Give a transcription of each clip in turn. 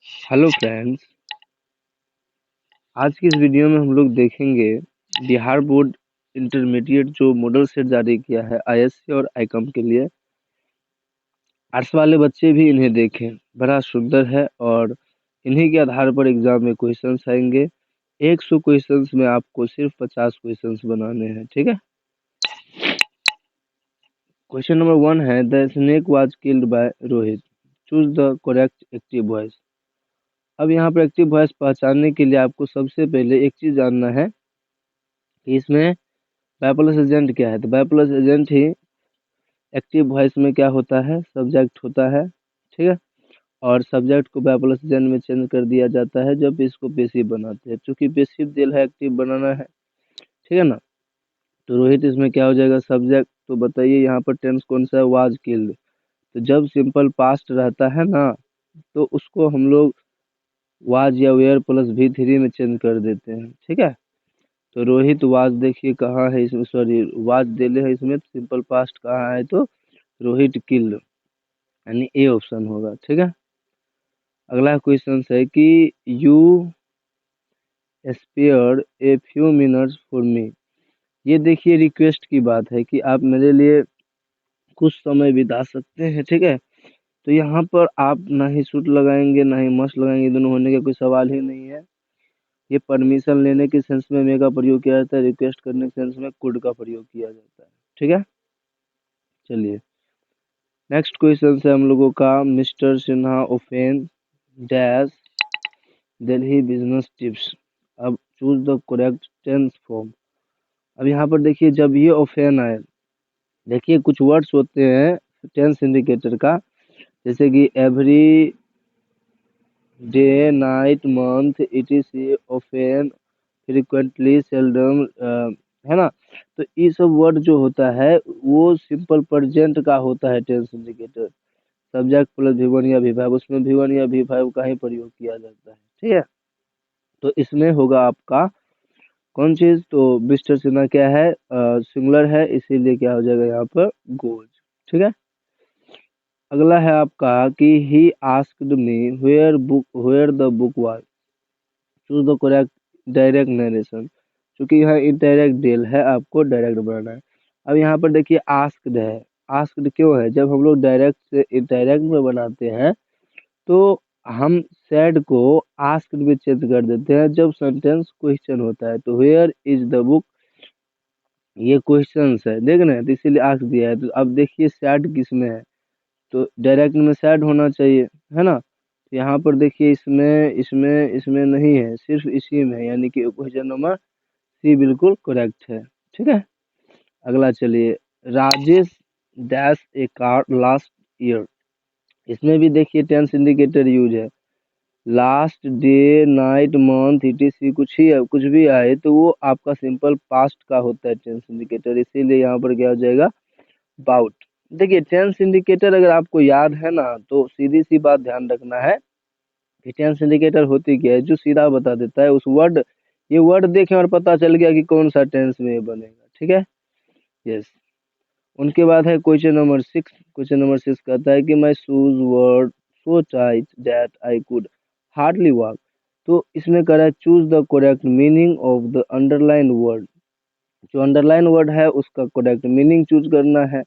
Hello friends, आज की इस वीडियो में हम लोग देखेंगे बिहार बोर्ड इंटरमीडिएट जो मॉडल सेट जारी किया है आईएससी और आईकॉम के लिए। आर्ट्स वाले बच्चे भी इन्हें देखें, बड़ा सुंदर है और इन्हीं के आधार पर एग्जाम में क्वेश्चंस आएंगे। 100 क्वेश्चंस में आपको सिर्फ 50 क्वेश्चंस बनाने हैं, ठीक है। क्वेश्चन नंबर 1 है, the snake was killed by Rohit, choose the correct active voice. अब यहाँ पर एक्टिव वॉइस पहचानने के लिए आपको सबसे पहले एक चीज जानना है कि इसमें बायपोलस एजेंट क्या है। तो बायपोलस एजेंट ही एक्टिव वॉइस में क्या होता है, सब्जेक्ट होता है, ठीक है। और सब्जेक्ट को बायपोलस एजेंट में चेंज कर दिया जाता है जब इसको पेसिव बनाते हैं, क्योंकि पेसिव दिल है, एक्टिव बनाना है, ठीक है ना। तो रोहित इसमें क्या हो जाएगा, सब्जेक्ट। तो बताइए यहाँ पर टेंस कौन सा है, वाज किल्ड। तो जब सिंपल पास्ट रहता है ना, तो उसको हम लोग वाज या वेयर प्लस V3 में चेंज कर देते हैं, ठीक है। तो रोहित वाज देखिए कहाँ है इसमें, सॉरी वाज देले है इसमें, सिंपल पास्ट कहाँ है, तो रोहित किल्ड यानी ए ऑप्शन होगा, ठीक है। अगला क्वेश्चन है कि you spare a few minutes for me. ये देखिए रिक्वेस्ट की बात है कि आप मेरे लिए कुछ समय बिता सकते हैं, ठीक है। तो यहाँ पर आप ना ही शुड लगाएंगे ना ही मस्ट लगाएंगे, दोनों होने का कोई सवाल ही नहीं है। ये परमिशन लेने के सेंस में मे का प्रयोग किया जाता है, रिक्वेस्ट करने के सेंस में कुड का प्रयोग किया जाता है, ठीक है। चलिए नेक्स्ट क्वेश्चन है हम लोगों का, mister Sinha often dash Delhi business tips. अब choose the correct tense form. अब यहाँ पर देखिए जब ये ओफेन आए, देखिए कुछ वर्ड्स होते हैं टेंस इंडिकेटर का, जैसे कि every day night month etc often frequently seldom, है ना। तो ये सब वर्ड जो होता है वो सिंपल प्रेजेंट का होता है tense indicator. Subject plus V1 या V5, उसमें V1 या V5 का ही प्रयोग किया जाता है, ठीक है। तो इसमें होगा आपका कौन चीज, तो मिस्टर सिन्हा क्या है, सिंगुलर है, इसीलिए क्या हो जाएगा यहाँ पर गोज, ठीक है। अगला है आपका कि he asked me where the book was, choose the correct direct narration. क्योंकि यहाँ इनडायरेक्ट डेल है, आपको डायरेक्ट बनाना है। अब यहाँ पर देखिए आस्क्ड है, आस्क्ड क्यों है, जब हम लोग डायरेक्ट से इनडायरेक्ट में बनाते हैं तो हम सैड को आस्क्ड में चेंज कर देते हैं जब सेंटेंस क्वेश्चन होता है। तो वेयर इज द बुक, ये क्वेश्चन है, देख रहे हैं, तो इसीलिए आस्क दिया है। तो अब देखिए सैड किस में है, तो डायरेक्ट में सैड होना चाहिए, है ना। तो यहाँ पर देखिए इसमें इसमें इसमें नहीं है, सिर्फ इसी में है, यानी कि क्वेश्चन नंबर सी बिल्कुल करेक्ट है, ठीक है। अगला चलिए, राजेश डैश ए कार लास्ट ईयर। इसमें भी देखिए टेंस इंडिकेटर यूज है, last day night month etc कुछ ही कुछ भी आए तो वो आपका सिंपल पास्ट का होता है टेंस इंडिकेटर, इसीलिए यहाँ पर क्या हो जाएगा, बाउट। देखिए टेंस इंडिकेटर अगर आपको याद है ना, तो सीधी सी बात ध्यान रखना है कि टेंस इंडिकेटर होती क्या है, जो सीधा बता देता है उस वर्ड, ये वर्ड देखें और पता चल गया कि कौन सा टेंस में ये बनेगा, ठीक है। यस। उनके बाद है क्वेश्चन नंबर 6। क्वेश्चन नंबर 6 कहता है कि my shoes were so tight that I could hardly walk. तो इसमें कह रहा है choose the correct meaning of the underline word. जो अंडरलाइन वर्ड है उसका करेक्ट मीनिंग चूज करना है।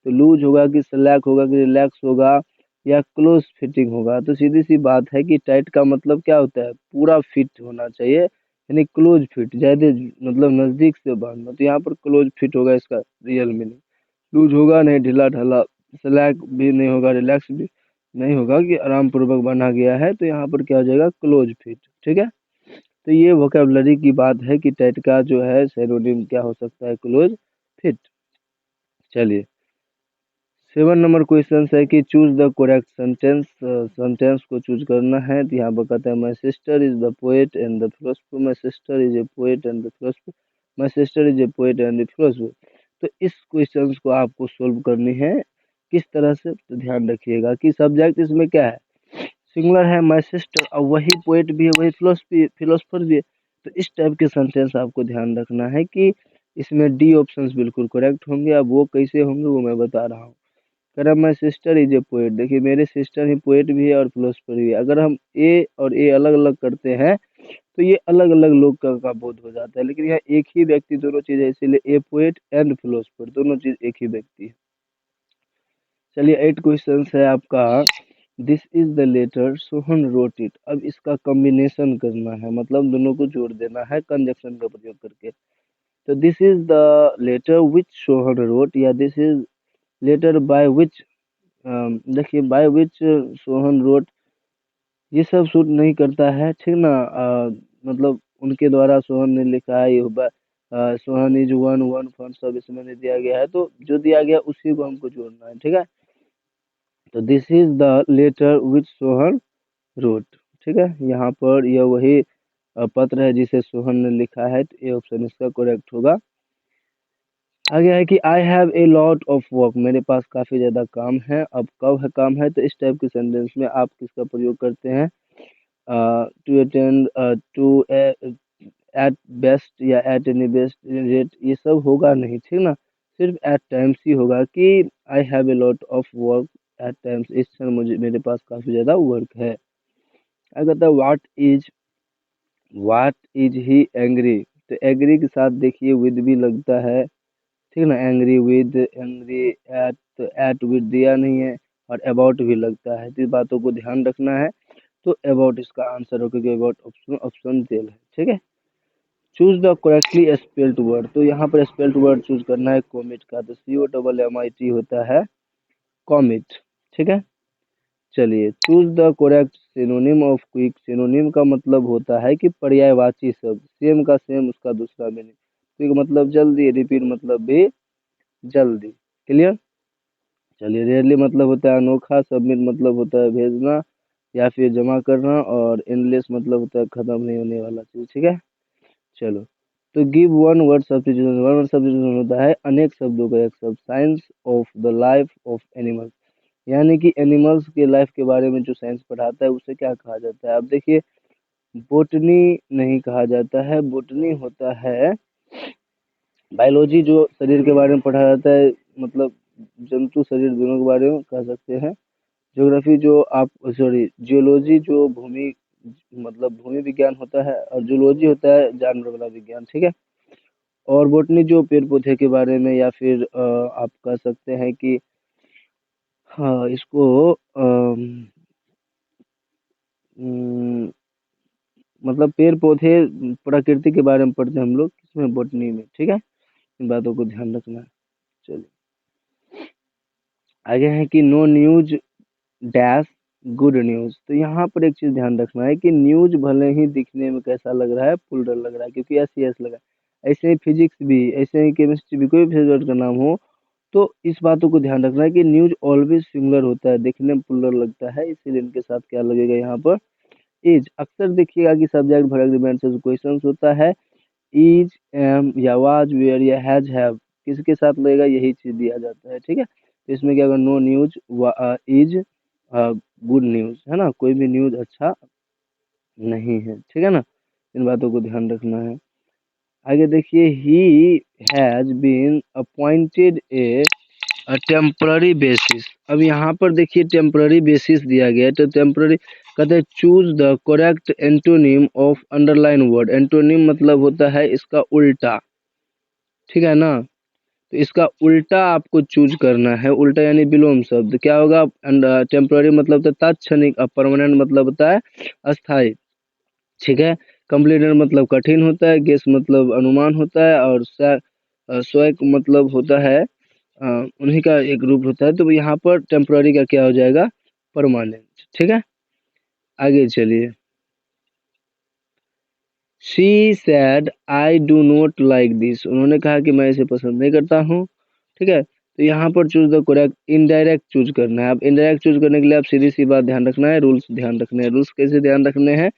तो लूज होगा कि स्लैक होगा कि रिलैक्स होगा या क्लोज फिटिंग होगा। तो सीधी सी बात है कि टाइट का मतलब क्या होता है, पूरा फिट होना चाहिए, यानी क्लोज फिट, ज्यादा मतलब नजदीक से बांधना। तो यहाँ पर क्लोज फिट होगा इसका रियल मीनिंग। लूज होगा नहीं, ढीला ढाला, स्लैक भी नहीं होगा, रिलैक्स भी नहीं होगा कि आराम पूर्वक बना गया है। तो यहाँ पर क्या हो जाएगा, क्लोज फिट, ठीक है। तो ये वोकेबलरी की बात है कि टाइट का जो है सिनोनिम क्या हो सकता है, क्लोज फिट। चलिए 7 नंबर क्वेश्चन है कि choose the correct sentence. Sentence को चूज करना है। तो यहाँ पर कहता है my sister is the poet and the philosopher, my sister is a poet and the philosopher, my sister is a poet and the philosopher. तो इस क्वेश्चन को आपको सोल्व करनी है किस तरह से, तो ध्यान रखिएगा कि सब्जेक्ट इसमें क्या है, सिंगुलर है माई सिस्टर, और वही पोएट भी है, वही फिलोसफर भी है। तो इस टाइप के सेंटेंस आपको ध्यान रखना है कि इसमें डी ऑप्शंस बिल्कुल करेक्ट होंगे। अब वो कैसे होंगे वो मैं बता रहा हूँ। कह रहा my sister is a poet. देखिए मेरे सिस्टर ही पोएट भी है और फिलोसफर भी है। अगर हम ए और ए अलग अलग करते हैं तो ये अलग अलग लोग का बोध हो जाता है, लेकिन यहाँ एक ही व्यक्ति दोनों चीज है, इसीलिए ए पोएट एंड फिलोसफर दोनों चीज एक ही व्यक्ति है। चलिए 8 क्वेश्चन है आपका। This is the letter Sohan wrote it. अब इसका कॉम्बिनेशन करना है, मतलब दोनों को जोड़ देना है कंजक्शन का प्रयोग करके। तो this is the letter which Sohan wrote, या this is letter by which, देखिए बाय विच सोहन रोट, ये सब सूट नहीं करता है, ठीक ना। मतलब उनके द्वारा सोहन ने लिखा है, ये Sohan is one one fun सब इसमें नहीं दिया गया है, तो जो दिया गया उसी को हमको जोड़ना है, ठीक है। तो this is the letter which Sohan wrote, ठीक है। यहाँ पर यह वही पत्र है जिसे सोहन ने लिखा है, तो ये ऑप्शन इसका करेक्ट होगा। आगे है कि I have a lot of work, मेरे पास काफी ज्यादा काम है। अब कब है काम है, तो इस टाइप के सेंटेंस में आप किसका प्रयोग करते हैं, to attend, to at best या एट एनी बेस्ट रेट, ये सब होगा नहीं, ठीक ना। सिर्फ एट टाइम्स ही होगा कि I have a lot of work at times, इस क्षण मुझे मेरे पास काफी ज्यादा वर्क है। अगर था वाट इज ही एंग्री, तो एग्री के साथ देखिए विद भी लगता है, ठीक ना। एंग्री विद, एंग्री एट, तो एट विद दिया नहीं है, और अबाउट भी लगता है, तो इस बातों को ध्यान रखना है। तो अबाउट इसका आंसर हो, क्योंकि अबाउट ऑप्शन ऑप्शन जेल है, ठीक है। Choose the correctly spelled word, तो यहाँ पर स्पेल्ड वर्ड चूज करना है कॉमिट का, तो COMMIT होता है कॉमिट, ठीक है। चलिए choose the correct synonym of quick, synonym का मतलब होता है कि पर्यायवाची शब्द, सेम का सेम उसका दूसरा मीनिंग। क्विक मतलब जल्दी, रिपीट मतलब भी जल्दी, क्लियर। चलिए रेयरली मतलब होता है अनोखा, सबमिट मतलब होता है भेजना या फिर जमा करना, और एंडलेस मतलब होता है खत्म नहीं होने वाला चीज, ठीक है। चलो, तो give one word substitution, one word substitution होता है अनेक शब्दों का एक शब्द। Science of the life of animals, यानी कि एनिमल्स के लाइफ के बारे में जो साइंस पढ़ाता है उसे क्या कहा जाता है। अब देखिए बोटनी नहीं कहा जाता है, बोटनी होता है बायोलॉजी, जो शरीर के बारे में पढ़ा जाता है, मतलब जंतु शरीर दोनों के बारे में कह सकते हैं। ज्योग्राफी जो आप, सॉरी जियोलॉजी जो भूमि, मतलब भूमि विज्ञान होता है, और जूलॉजी होता है जानवर वाला विज्ञान, ठीक है। और बोटनी जो पेड़ पौधे के बारे में, या फिर आप कह सकते हैं कि हाँ इसको उम, मतलब पेड़ पौधे प्रकृति के बारे में पढ़ते हैं हम लोग इसमें बोटनी में, ठीक है। इन बातों को ध्यान रखना है। चलिए आगे है कि no news dash good news, तो यहाँ पर एक चीज ध्यान रखना है कि न्यूज भले ही दिखने में कैसा लग रहा है, पुलर लग रहा है क्योंकि एस लगा है। ऐसे ही फिजिक्स भी, ऐसे ही केमिस्ट्री भी, कोई भी सब्जेक्ट का नाम हो, तो इस बातों को ध्यान रखना है कि न्यूज ऑलवेज सिमिलर होता है, देखने में पुलर लगता है, इसीलिए इनके साथ क्या लगेगा यहाँ पर इज। अक्सर देखिएगा कि सब्जेक्ट भरक डिपेंड से क्वेश्चन होता है इज, एम या वाज, वेयर या हैज, हैव, किसके साथ लगेगा यही चीज दिया जाता है, ठीक है। तो इसमें क्या होगा, no news is good news, है ना, कोई भी न्यूज अच्छा नहीं है, ठीक है ना। इन बातों को ध्यान रखना है। आगे देखिए he has been appointed a temporary basis. अब यहाँ पर देखिए टेम्पररी बेसिस दिया गया है, तो टेम्पररी कहते हैं choose the correct antonym of underline word. Antonym मतलब होता है इसका उल्टा, ठीक है ना। तो इसका उल्टा आपको चूज करना है, उल्टा यानी विलोम शब्द क्या होगा। टेम्पररी मतलब होता है तात्क्षणिक, और परमानेंट मतलब होता है अस्थायी, ठीक है। कंप्लीटेड मतलब कठिन होता है, गेस मतलब अनुमान होता है, और स्वैक मतलब होता है उन्हीं का एक रूप होता है। तो यहाँ पर टेम्पररी का क्या हो जाएगा, परमानेंट, ठीक है। आगे चलिए, she said I do not like this, उन्होंने कहा कि मैं इसे पसंद नहीं करता हूँ, ठीक है। तो यहाँ पर choose the correct indirect choose करना है। अब इनडायरेक्ट चूज करने के लिए आप सीधी सी बात ध्यान रखना है, रूल्स ध्यान रखने हैं। रूल्स कैसे ध्यान रखने हैं,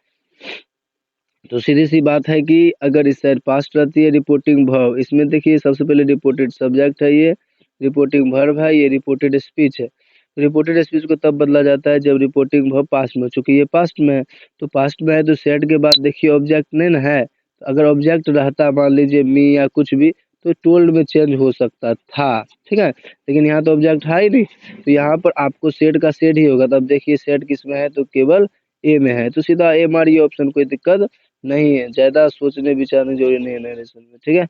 तो सीधी सी बात है कि अगर इस साइड पास्ट रहती है रिपोर्टिंग वर्ब, इसमें देखिए सबसे पहले रिपोर्टेड सब्जेक्ट है, ये रिपोर्टिंग वर्ब है, ये रिपोर्टेड स्पीच है। रिपोर्टेड स्पीच को तब बदला जाता है जब रिपोर्टिंग वर्ब पास्ट में हो, चूंकि ये पास्ट में है, तो पास्ट में है तो सेड के बाद देखिए ऑब्जेक्ट नहीं ना है। तो अगर ऑब्जेक्ट रहता मान लीजिए मी या कुछ भी, तो टोल्ड में चेंज हो सकता था, ठीक है, लेकिन यहाँ तो ऑब्जेक्ट है ही नहीं, तो यहाँ पर आपको सेड का सेड ही होगा। तब देखिए सेड किस में है, तो केवल ए में है, तो सीधा ए मारिए ऑप्शन, कोई दिक्कत नहीं है, ज्यादा सोचने विचारने जरूरी नहीं है नरेशन में, ठीक है।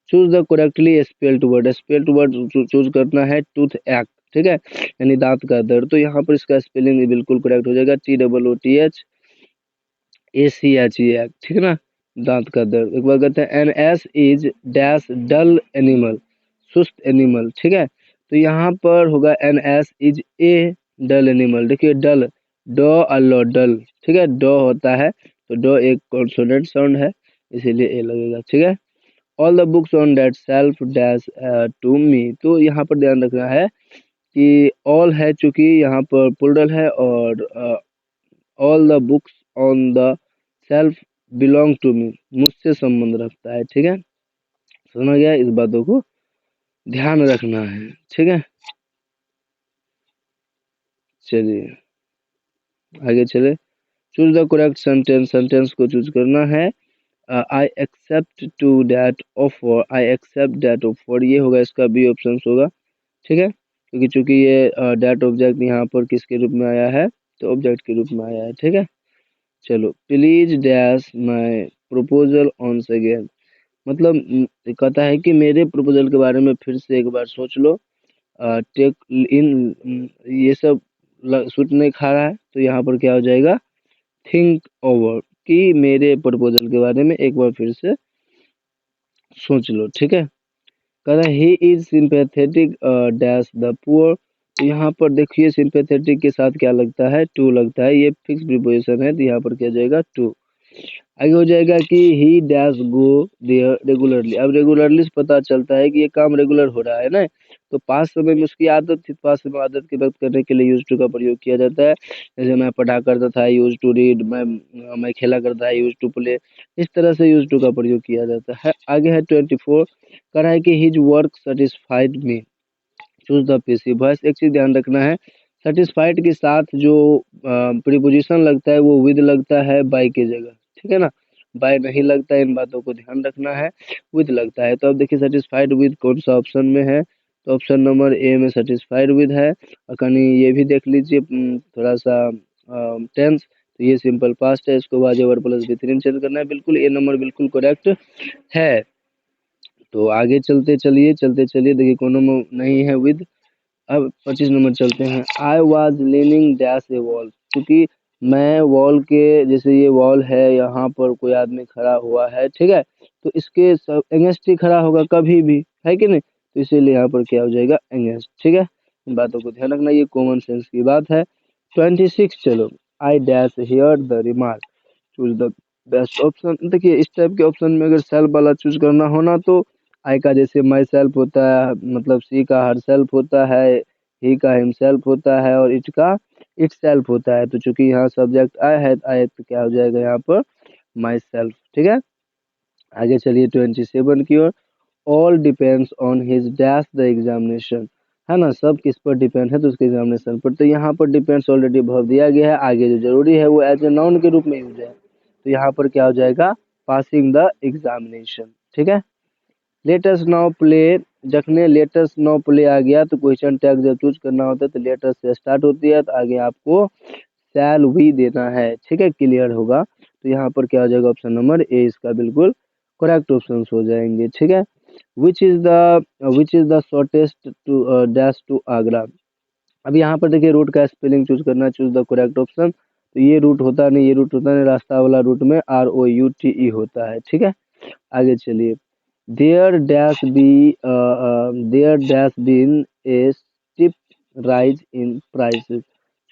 Choose the correctly spelled word, spelled word choose करना है टूथ एक्ट, ठीक है, यानी दांत का दर्द। तो यहाँ पर इसका स्पेलिंग बिल्कुल करेक्ट हो जाएगा, TOOTHACHE, ठीक है ना, दांत का दर्द। एक बार कहते हैं NS is dash dull animal, सुस्त एनिमल, ठीक है, तो यहाँ पर होगा NS is a dull animal. देखिए डल, ड अल्लो डल, ठीक है, ड होता है तो ड एक कॉन्सोनेंट साउंड है, इसीलिए ए लगेगा, ठीक है। All the books on that shelf dash to me, तो यहाँ पर ध्यान रखना है कि ऑल है, चूंकि यहाँ पर प्लूरल है, और all the books on the shelf belong to me, मुझसे संबंध रखता है, ठीक है, समझ गया, इस बातों को ध्यान रखना है, ठीक है। चलिए आगे चले, choose the correct sentence, sentence को चूज करना है। I accept to that offer, I accept that offer, ये होगा, इसका बी ऑप्शन होगा, ठीक है, क्योंकि चूंकि ये डैट ऑब्जेक्ट यहाँ पर किसके रूप में आया है, तो ऑब्जेक्ट के रूप में आया है, ठीक है। चलो, please dash my proposal ons again, मतलब कहता है कि मेरे प्रपोजल के बारे में फिर से एक बार सोच लो, टेक इन, ये सब सूट नहीं खा रहा है, तो यहाँ पर क्या हो जाएगा, थिंक ओवर, कि मेरे प्रपोजल के बारे में एक बार फिर से सोच लो, ठीक है। कह रहा है he is sympathetic dash the poor, तो यहाँ पर देखिए सिंपैथेटिक के साथ क्या लगता है, टू लगता है, ये फिक्स प्रीपोजिशन है, तो यहाँ पर क्या जाएगा, टू। आगे हो जाएगा कि he dash go there regularly, अब रेगुलरली से पता चलता है कि ये काम रेगुलर हो रहा है ना, तो पास समय में उसकी आदत थी, पास समय आदत के व्यक्त करने के लिए यूज टू का प्रयोग किया जाता है। जैसे मैं पढ़ा करता था, यूज टू रीड, मैं खेला करता था, यूज टू प्ले, इस तरह से यूज टू का प्रयोग किया जाता है। आगे है 24, कह रहा है कि his work satisfied me, choose the passive voice. एक चीज ध्यान रखना है, सेटिस्फाइड के साथ जो प्रीपोजिशन लगता है वो विद लगता है बाय की जगह, ठीक है ना, बाय नहीं लगता है, इन बातों को ध्यान रखना है, विद लगता है। तो अब देखिए सेटिस्फाइड विद कौन सा ऑप्शन में है, तो ऑप्शन नंबर ए में सेटिस्फाइड विद है। और कहीं ये भी देख लीजिए थोड़ा सा टेंस, तो ये सिंपल पास्ट है, इसको was over plus B three में चेंज करना है, बिल्कुल ए नंबर बिल्कुल करेक्ट है। तो आगे चलते चलिए देखिए कोनो में नहीं है विद। अब 25 नंबर चलते हैं, I was leaning dash A wall, क्योंकि मैं वॉल के, जैसे ये वॉल है, यहाँ पर कोई आदमी खड़ा हुआ है, ठीक है, तो इसके सब एंगेंस्ट ही खड़ा होगा कभी भी, है कि नहीं, तो इसीलिए यहाँ पर क्या हो जाएगा, एंगेंस्ट, ठीक है, इन बातों को ध्यान रखना, ये कॉमन सेंस की बात है। 26, चलो, I dash here the remark, choose the best option. देखिए इस टाइप के ऑप्शन में अगर सेल्फ वाला चूज करना हो ना, तो आई का जैसे माई सेल्फ होता है, मतलब सी का हर सेल्फ होता है, ही का हिमसेल्फ होता है, और इट का इट सेल्फ होता है, तो चूंकि यहाँ सब्जेक्ट आई है, आई तो क्या हो जाएगा यहाँ पर माई सेल्फ, ठीक है। आगे चलिए 27 की ओर, all depends on his dash the examination, है ना, सब किस पर डिपेंड है, तो उसके एग्जामिनेशन पर, तो यहाँ पर डिपेंड्स ऑलरेडी वर्ब दिया गया है, आगे जो जरूरी है वो एज ए नाउन के रूप में यूज है, तो यहाँ पर क्या हो जाएगा, पासिंग द एग्जामिनेशन, ठीक है। लेटस नाउ प्ले, जखने लेटस नाउ प्ले आ गया तो क्वेश्चन टैग जब चूज करना होता है तो लेटस से स्टार्ट होती है, तो आगे आपको शैल वी देना है, ठीक है, क्लियर होगा। तो यहाँ पर क्या हो जाएगा, ऑप्शन नंबर ए इसका बिल्कुल करेक्ट ऑप्शन हो जाएंगे, ठीक है। Which is the shortest to dash to Agra, अब यहाँ पर देखिए रूट का स्पेलिंग चूज करना, चूज द करेक्ट ऑप्शन, तो ये रूट होता नहीं, ये रूट होता नहीं, रास्ता वाला रूट में ROUTE होता है, ठीक है। आगे चलिए, there dash be there dash been a steep rise in prices,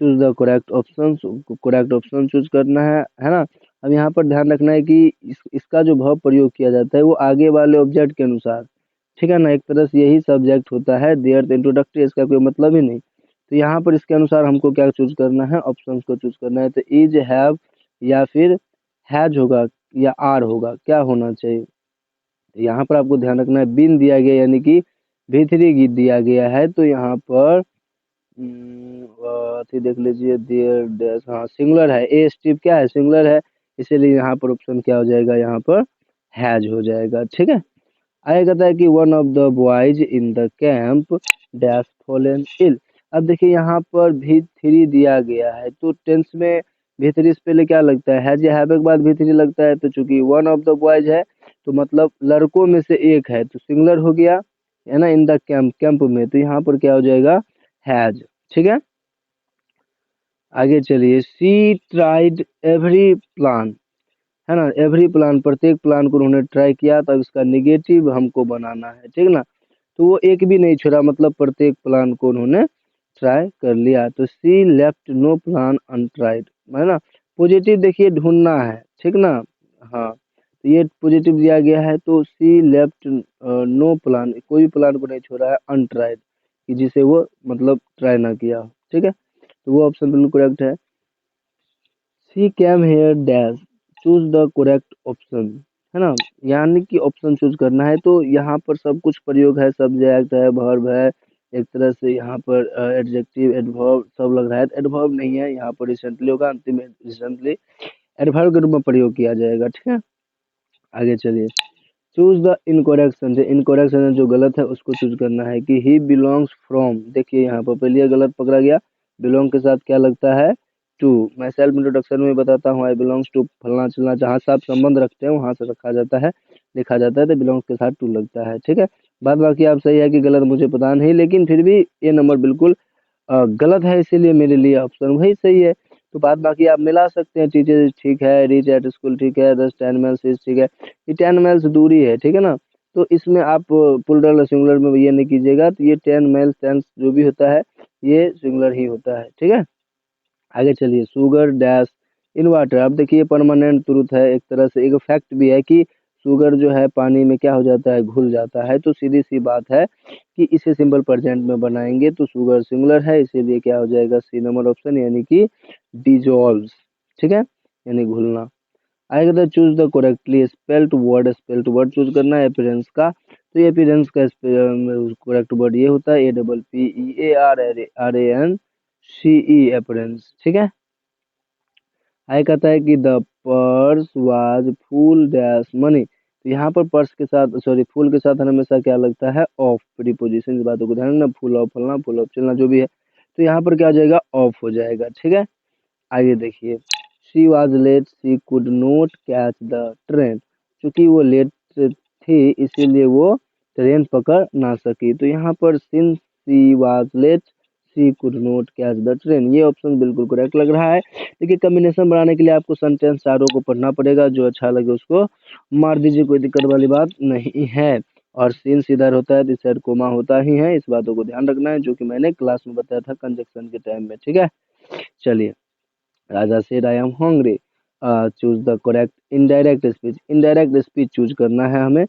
choose the correct option, correct option choose करना है ना। अब यहाँ पर ध्यान रखना है कि इसका जो verb प्रयोग किया जाता है वो आगे वाले ऑब्जेक्ट के अनुसार, ठीक है ना, एक तरह से यही सब्जेक्ट होता है, देयर इंट्रोडक्टरी, इसका कोई मतलब ही नहीं, तो यहाँ पर इसके अनुसार हमको क्या चूज करना है, ऑप्शंस को चूज करना है, तो इज हैव या फिर हैज होगा या आर होगा, क्या होना चाहिए, यहाँ पर आपको ध्यान रखना है, बिन दिया गया यानी कि भीतरी गीत दिया गया है, तो यहाँ पर देख लीजिए देयर डैश, हाँ सिंगुलर है, ए स्टीव क्या है, सिंगुलर है, इसीलिए यहाँ पर ऑप्शन क्या हो जाएगा, यहाँ पर हैज हो जाएगा, ठीक है। आगे कहता है कि one of the boys in the camp dash fallen ill. अब देखिए यहाँ पर भी थ्री दिया गया है, तो टेंस में भी थ्री से पहले क्या लगता है, हैज या हैव के बाद भी थ्री लगता है। तो चूंकि वन ऑफ द बॉयज है तो मतलब लड़कों में से एक है, तो सिंगुलर हो गया है ना, इन द कैंप, कैंप में, तो यहाँ पर क्या हो जाएगा, हैज। ठीक है, आगे चलिए, सी ट्राइड एवरी प्लान, है ना, एवरी प्लान, प्रत्येक प्लान को उन्होंने ट्राई किया, तब इसका निगेटिव हमको बनाना है, ठीक ना। तो वो एक भी नहीं छोड़ा, मतलब प्रत्येक प्लान को उन्होंने ट्राई कर लिया। तो सी लेफ्ट नो प्लान अनट्राइड, है ना, पॉजिटिव देखिए ढूंढना है, ठीक ना। हाँ, तो ये पॉजिटिव दिया गया है, तो सी लेफ्ट नो प्लान, कोई भी प्लान को नहीं छोड़ा है अनट्राइड, कि जिसे वो मतलब ट्राई ना किया हो, ठीक है, तो वो ऑप्शन बिल्कुल करेक्ट है। She came here dash, choose the correct option, है ना, यानी कि ऑप्शन चूज करना है। तो यहाँ पर सब कुछ प्रयोग है, सब्जेक्ट है, वर्ब है, एक तरह से यहाँ पर एडजेक्टिव, एडवर्ब सब लग रहा है। एडवर्ब नहीं है, यहाँ पर रिसेंटली होगा, अंतिम में रिसेंटली एडवर्ब के रूप में प्रयोग किया जाएगा, ठीक है। आगे चलिए, choose the incorrect sentence, incorrect sentence जो गलत है उसको चूज करना है। कि ही बिलोंग्स फ्रॉम, देखिए यहाँ पर पहले गलत पकड़ा गया, बिलोंग के साथ क्या लगता है, टू। मैं सेल्फ इंट्रोडक्शन में बताता हूँ, आई बिलोंग्स टू फलना चलना, जहाँ से आप संबंध रखते हैं वहां से रखा जाता है, लिखा जाता है, तो बिलोंग्स के साथ टू लगता है, ठीक है। बाद बाकी आप सही है कि गलत मुझे पता नहीं, लेकिन फिर भी ये नंबर बिल्कुल गलत है, इसीलिए मेरे लिए ऑप्शन वही सही है। तो बाद बाकी आप मिला सकते हैं, टीचर ठीक है, रीच एट स्कूल ठीक है, 10 10 माइल्स ठीक है, ये 10 माइल्स दूरी है, ठीक है ना। तो इसमें आप प्लूरल और सिंगुलर में ये नहीं कीजिएगा, तो ये 10 माइल्स 10 जो भी होता है ये सिंगुलर ही होता है, ठीक है। आगे चलिए, शुगर डैश इन वाटर, अब देखिए परमानेंट ट्रूथ है, एक तरह से एक फैक्ट भी है कि शुगर जो है पानी में क्या हो जाता है, घुल जाता है। तो सीधी सी बात है कि इसे सिंपल प्रेजेंट में बनाएंगे तो शुगर सिंगुलर है, इसीलिए क्या हो जाएगा, सी नंबर ऑप्शन, यानी कि डिजोल्व, ठीक है, यानी घुलना। आएगा तो choose the correctly spelled word, spelled word choose करना है अपीयरेंस का। तो ये अपीयरेंस का करेक्ट वर्ड ये होता है APPEARANCE, अपीयरेंस, ठीक है। आगे कहता है कि the purse was full dash money, तो यहाँ पर पर्स के साथ, सॉरी, फुल के साथ हमेशा क्या लगता है, ऑफ, प्रीपोजिशन, इस बातों को ध्यान रखना, फुल ऑफ फलना, फुल ऑफ चलना, जो भी है, तो यहाँ पर क्या हो जाएगा, ऑफ हो जाएगा, ठीक है। आगे देखिए, she was late she could not catch the train, क्योंकि वो लेट थी इसीलिए वो ट्रेन पकड़ ना सकी। तो यहाँ पर since she was late she could not catch the train, ये ऑप्शन बिल्कुल करेक्ट लग रहा है। देखिए कम्बिनेशन बनाने के लिए आपको सेंटेंस चारों को पढ़ना पड़ेगा, जो अच्छा लगे उसको मार दीजिए, कोई दिक्कत वाली बात नहीं है। और सिंस इधर होता है तो इस साइड कोमा होता ही है, इस बातों को ध्यान रखना है, जो कि मैंने क्लास में बताया था कंजक्शन के टाइम में, ठीक है। चलिए, Raja said I am hungry, choose the correct indirect speech, indirect speech choose करना है हमें।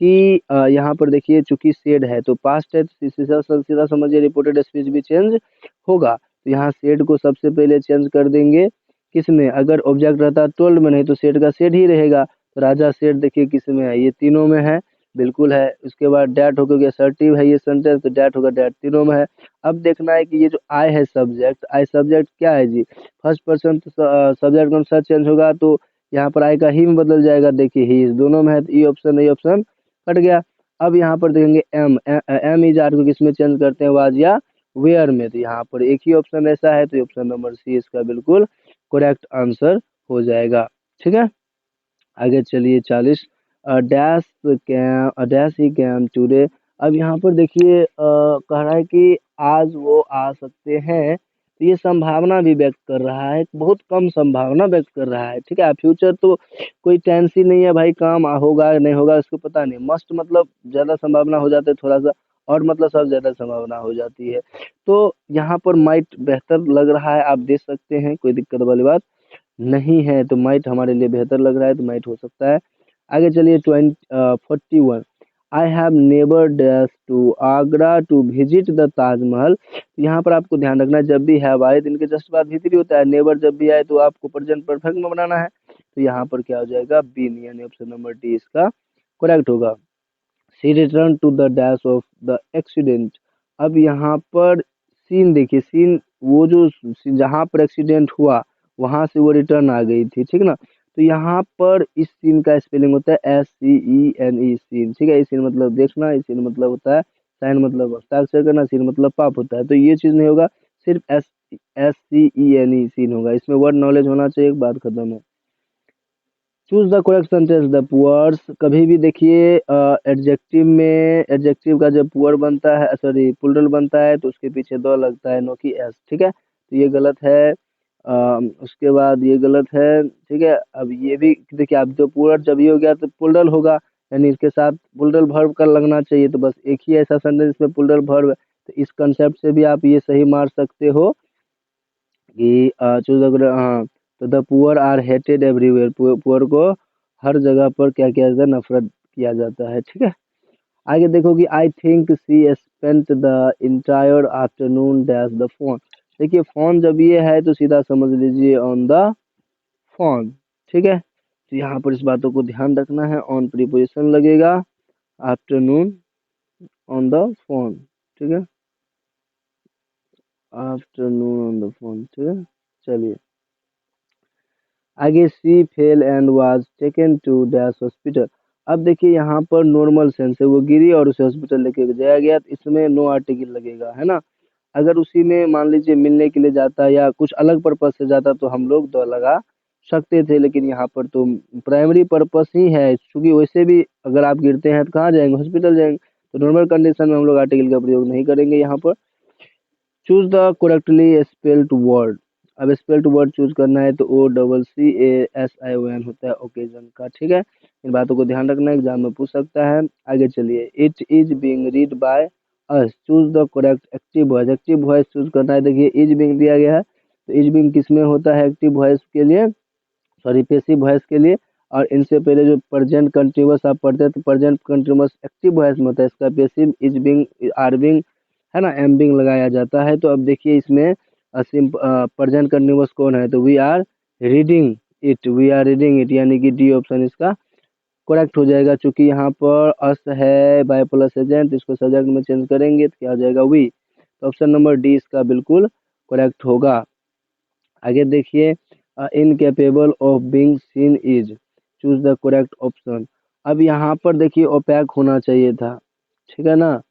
कि यहाँ पर देखिए चूंकि सेड है तो पास्ट है, तो सीधा सीधा समझिए रिपोर्टेड स्पीच भी चेंज होगा। तो यहाँ सेड को सबसे पहले चेंज कर देंगे, किसमें, अगर ऑब्जेक्ट रहता टोल्ड में, नहीं तो सेड का सेड ही रहेगा। तो राजा सेड देखिए किस में है, ये तीनों में है, बिल्कुल है। उसके बाद डैट होकर के असर्टिव है ये सेंटेंस, तो डैट होगा, डैट तीनों में है। अब देखना है कि ये जो आई है सब्जेक्ट, आई सब्जेक्ट क्या है जी, फर्स्ट पर्सन सब्जेक्ट का अनुसार चेंज होगा, तो यहाँ पर आई का ही में बदल जाएगा, देखिए ही दोनों में है, तो ये ऑप्शन कट गया। अब यहाँ पर देखेंगे एम, एम इज आर को किसमें चेंज करते हैं, वाज या वेयर में, तो यहाँ पर एक ही ऑप्शन ऐसा है, तो ऑप्शन नंबर सी इसका बिल्कुल करेक्ट आंसर हो जाएगा, ठीक है। आगे चलिए, 40, डैश डैश ही कैम टूडे, अब यहाँ पर देखिए कह रहा है कि आज वो आ सकते हैं, तो ये संभावना भी व्यक्त कर रहा है, बहुत कम संभावना व्यक्त कर रहा है, ठीक है। फ्यूचर तो कोई टेंस ही नहीं है भाई, काम होगा नहीं होगा इसको पता नहीं, मस्ट मतलब ज्यादा संभावना हो जाता है थोड़ा सा, और मतलब सब ज्यादा संभावना हो जाती है। तो यहाँ पर माइट बेहतर लग रहा है, आप देख सकते हैं, कोई दिक्कत वाली बात नहीं है, तो माइट हमारे लिए बेहतर लग रहा है, तो माइट हो सकता है। आगे चलिए, 41, I have never dash to Agra to visit the Taj, तो यहाँ पर आपको ध्यान रखना है, जब भी हैव आए तो इनके जस्ट बाद भीतरी होता है, नेवर जब भी आए तो आपको प्रेजेंट परफेक्ट में बनाना है, तो यहाँ पर क्या हो जाएगा, बी, यानी ऑप्शन नंबर डी इसका करेक्ट होगा। She return to the dash of the accident, अब यहाँ पर सीन देखिए, सीन वो जो जहाँ पर एक्सीडेंट हुआ वहां से वो रिटर्न आ गई थी, ठीक ना। तो यहाँ पर इस सीन का स्पेलिंग होता है SCENE सीन, ठीक है। सीन मतलब देखना, इस सीन मतलब होता है साइन मतलब हस्ताक्षर करना, सीन मतलब पाप होता है। तो ये चीज नहीं होगा, सिर्फ SCENE सीन होगा। इसमें वर्ड नॉलेज होना चाहिए, एक बात खत्म है। Choose the correct sentence. The poors, कभी भी देखिए एडजेक्टिव में, एडजेक्टिव का जब पुअर बनता है, सॉरी प्लूरल बनता है, तो उसके पीछे द लगता है, नो कि एस, ठीक है। तो ये गलत है। उसके बाद ये गलत है, ठीक है। अब ये भी देखिए, आप जो पुअर जब ये हो गया तो प्लूरल होगा, यानी इसके साथ प्लूरल वर्ब का लगना चाहिए। तो बस एक ही ऐसा सेंटेंस में प्लूरल वर्ब है। तो इस कंसेप्ट से भी आप ये सही मार सकते हो कि चूज अगर, हाँ, तो the poor are hated everywhere, poor को हर जगह पर क्या किया जाता है, नफरत किया जाता है, ठीक है। आगे देखो कि I think she spent the entire afternoon dash the phone. देखिए फोन जब ये है तो सीधा समझ लीजिए ऑन द फोन, ठीक है। तो यहाँ पर इस बातों को ध्यान रखना है, ऑन प्रीपोजिशन लगेगा, आफ्टरनून ऑन द फोन, ठीक है, आफ्टरनून ऑन द फोन, ठीक है। चलिए आगे, she fell and was taken to dash hospital. अब देखिए यहाँ पर नॉर्मल सेंस है, वो गिरी और उसे हॉस्पिटल लेके जाया गया, तो इसमें नो आर्टिकल लगेगा, है ना। अगर उसी में मान लीजिए मिलने के लिए जाता या कुछ अलग पर्पज से जाता तो हम लोग दो लगा सकते थे, लेकिन यहाँ पर तो प्राइमरी पर्पस ही है, क्योंकि वैसे भी अगर आप गिरते हैं तो कहाँ जाएंगे, हॉस्पिटल जाएंगे। तो नॉर्मल कंडीशन में हम लोग आर्टिकल का प्रयोग नहीं करेंगे यहाँ पर। Choose the correctly spelled word. अब स्पेल्ड वर्ड चूज करना है, तो OCCASION होता है ओकेजन का, ठीक है। इन बातों को ध्यान रखना, एग्जाम में पूछ सकता है। आगे चलिए, it is being read by us. Choose the correct active voice. Active voice choose करना है। देखिए इज बीइंग दिया गया है, तो इज बीइंग किस में होता है, एक्टिव वॉइस के लिए, सॉरी पैसिव वॉइस के लिए। और इनसे पहले जो प्रेजेंट कंटिन्यूअस आप पढ़ते हैं, तो प्रेजेंट कंटिन्यूअस एक्टिव वॉइस में होता है, इसका passive is being, are being, है ना, एम बीइंग लगाया जाता है। तो अब देखिए इसमें प्रेजेंट कंटिन्यूअस कौन है, तो we are reading it, we are reading it, यानी कि डी ऑप्शन इसका करेक्ट हो जाएगा। चूंकि यहाँ पर अस है बाय प्लस एजेंट, इसको सब्जेक्ट में चेंज करेंगे तो क्या हो जाएगा, वी। तो ऑप्शन नंबर डी इसका बिल्कुल करेक्ट होगा। आगे देखिए, incapable of being seen is. Choose the correct option. अब यहाँ पर देखिए ओपैक होना चाहिए था, ठीक है ना,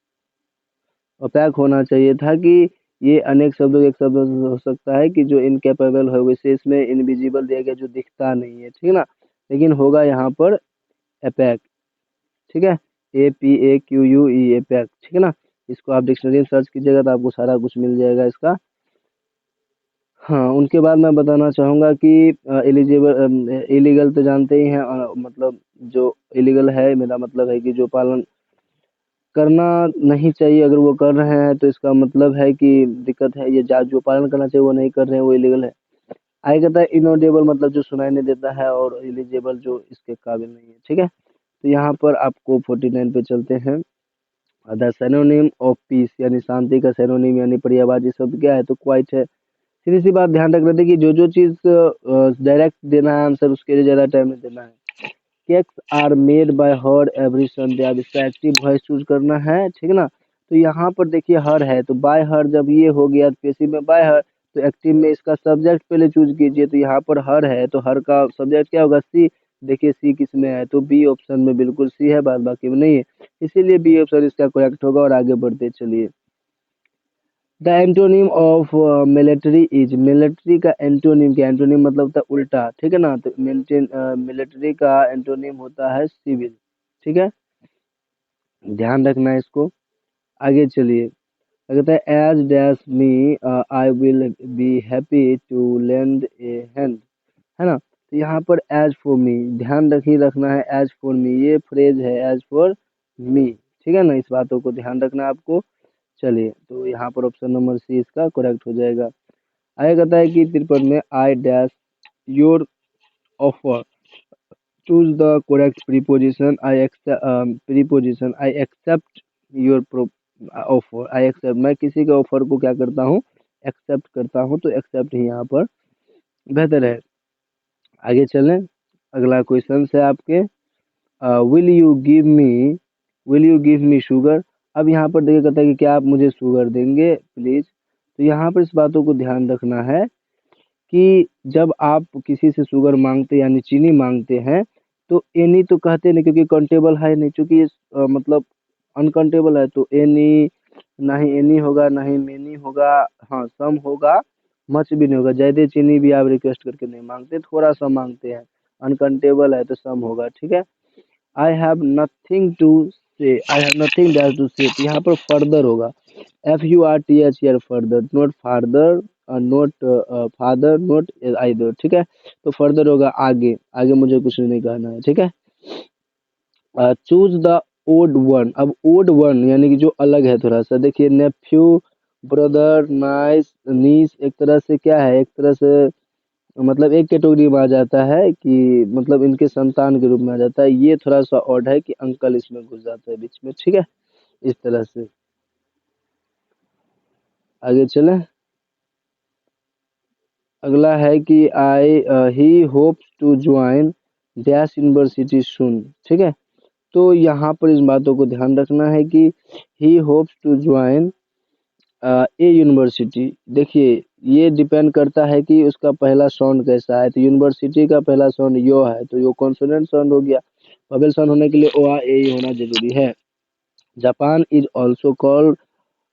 ओपैक होना चाहिए था कि ये अनेक शब्दों के एक शब्द हो सकता है कि जो इनकेपेबल है, वैसे इसमें इनविजिबल दिया गया जो दिखता नहीं है, ठीक है ना। लेकिन होगा यहाँ पर एपैक, ठीक है, APAQUE एपैक, ठीक है ना। इसको आप डिक्शनरी में सर्च कीजिएगा तो आपको सारा कुछ मिल जाएगा इसका। हाँ, उनके बाद मैं बताना चाहूँगा कि एलिजिबल, इलीगल तो जानते ही हैं, मतलब जो इलीगल है, मेरा मतलब है कि जो पालन करना नहीं चाहिए, अगर वो कर रहे हैं तो इसका मतलब है कि दिक्कत है। ये जो पालन करना चाहिए वो नहीं कर रहे हैं, वो इलीगल है। आगे कहता है इनऑडिबल, मतलब जो सुनाई नहीं देता है, और एलिजिबल जो इसके काबिल नहीं है, ठीक है। तो यहाँ पर आपको 49 पे चलते हैं। द सिनोनिम ऑफ पीस, यानी शांति का सिनोनिम यानी पर्यायवाची शब्द क्या है, तो क्वाइट है। सीधी सी बात ध्यान रख रहे थे कि जो चीज डायरेक्ट देना है आंसर, उसके लिए ज्यादा टाइम नहीं देना है। Cakes are made by her every Sunday. अब इसका एक्टिव वॉइस चूज करना है, ठीक है ना। तो यहाँ पर देखिए हर है, तो बाय हर जब ये हो गया पैसिव में बाय हर, तो एक्टिव में इसका सब्जेक्ट पहले चूज कीजिए। तो यहाँ पर हर है, तो हर का सब्जेक्ट क्या होगा, सी। देखिए सी किस में है, तो बी ऑप्शन में बिल्कुल सी है, बाद बाकी में नहीं है, इसीलिए बी ऑप्शन इसका करेक्ट होगा। और आगे बढ़ते चलिए, the antonym of military is. Military का एंटोनिम क्या, एंटोनिम मतलब होता है उल्टा, ठीक है ना। तो मिलिट्री का एंटोनिम होता है सिविल, ठीक है, ध्यान रखना है इसको। आगे चलिए, कहता है as dash me I will be happy to lend a hand, है ना। तो यहाँ पर एज फॉर मी ध्यान रखना है, एज फॉर मी ये फ्रेज है, एज फॉर मी, ठीक है ना। इस बातों को ध्यान रखना है आपको। चलिए, तो यहाँ पर ऑप्शन नंबर सी इसका करेक्ट हो जाएगा। आगे कहता है कि 53 में I dash your offer. Choose the correct preposition. Preposition I accept your offer. I accept, मैं किसी के ऑफर को क्या करता हूँ, एक्सेप्ट करता हूँ, तो एक्सेप्ट ही यहाँ पर बेहतर है। आगे चलें, अगला क्वेश्चन है आपके, will you give me, will you give me sugar. अब यहाँ पर देखिए कहता है कि क्या आप मुझे शुगर देंगे प्लीज। तो यहाँ पर इस बातों को ध्यान रखना है कि जब आप किसी से शुगर मांगते यानी चीनी मांगते हैं तो एनी तो कहते नहीं, क्योंकि काउंटेबल है नहीं, क्योंकि ये मतलब अनकाउंटेबल है, तो एनी, ना ही एनी होगा ना ही मेनी होगा। हाँ, सम होगा, मच भी नहीं होगा, ज्यादा चीनी भी आप रिक्वेस्ट करके नहीं मांगते, थोड़ा सा मांगते हैं। अनकाउंटेबल है तो सम होगा, ठीक है। आई have nothing to say, I have nothing that to say, तो यहाँ पर फर्दर होगा, FURTHER, further, not father, not father, not either, ठीक है। तो फर्दर होगा आगे, आगे मुझे कुछ नहीं कहना है, ठीक है। चूज द ओड वन, अब ओड वन यानी कि जो अलग है थोड़ा सा, देखिए नेफ्यू, ब्रदर, नाइस, नीस, एक तरह से क्या है, एक तरह से मतलब एक कैटेगरी में आ जाता है कि मतलब इनके संतान के रूप में आ जाता है। ये थोड़ा सा ऑड है कि अंकल इसमें घुस जाता है बीच में, ठीक है। इस तरह से आगे चलें। अगला है कि I he hopes to join dash university soon, ठीक है। तो यहाँ पर इस बातों को ध्यान रखना है कि he hopes to join a university, देखिए ये डिपेंड करता है कि उसका पहला साउंड कैसा है। तो यूनिवर्सिटी का पहला साउंड यो है, तो यो कॉन्सोनेंट साउंड हो गया। वोवेल साउंड होने के लिए ओ आ ए होना जरूरी है। Japan is also called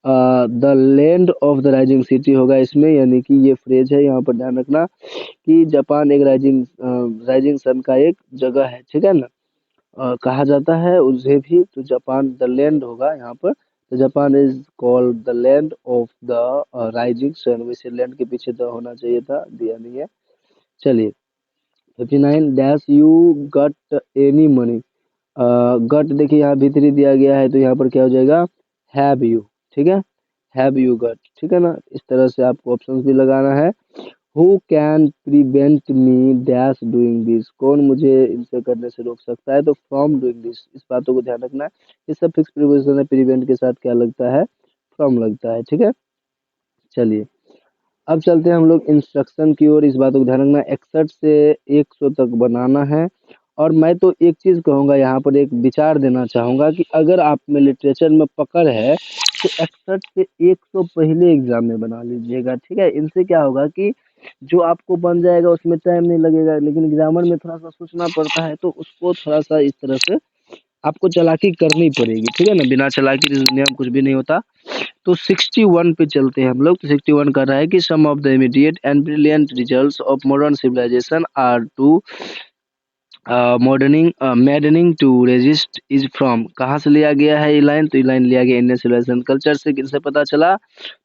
the land of the rising city होगा इसमें, यानी कि ये फ्रेज है, यहाँ पर ध्यान रखना कि जापान एक राइजिंग सन का एक जगह है, ठीक है ना। कहा जाता है उसे भी, तो जापान द लैंड होगा यहाँ पर। तो Japan is called the land of the rising sun, वैसे लैंड के पीछे द होना चाहिए था, दिया नहीं है। चलिए 59, dash you got any money, got देखिए यहाँ भीतरी दिया गया है, तो यहाँ पर क्या हो जाएगा, हैव यू, ठीक है। हैव यू गट, ठीक है ना। इस तरह से आपको ऑप्शंस भी लगाना है। Who can prevent me dash doing this, कौन मुझे इनसे करने से रोक सकता है, तो फ्रॉम डूइंग दिस, इस बातों को ध्यान रखना है। ये सब फिक्स प्रीपोजिशन है, प्रिवेंट के साथ क्या लगता है, फ्रॉम लगता है, ठीक है। चलिए अब चलते हैं हम लोग इंस्ट्रक्शन की ओर। इस बात को ध्यान रखना, 61 से 100 तक बनाना है। और मैं तो एक चीज कहूंगा, यहाँ पर एक विचार देना चाहूंगा कि अगर आप में लिटरेचर में पकड़ है तो 61 से 100 पहले एग्जाम में बना लीजिएगा, ठीक है। इनसे क्या होगा कि जो आपको बन जाएगा उसमें टाइम नहीं लगेगा, लेकिन एग्जामर में थोड़ा सा सोचना पड़ता है, तो उसको थोड़ा सा इस तरह से आपको चालाकी करनी पड़ेगी, ठीक है ना। बिना चालाकी इस दुनिया में कुछ भी नहीं होता। तो 61 पे चलते हैं हम लोग। तो 61 कर रहा है कि some of the immediate and brilliant results of modern civilization are too modern maddening to resist is from, कहाँ से लिया गया है ये लाइन, तो ये लाइन लिया गया इंडियन सिविलाइजेशन कल्चर से। किससे पता चला,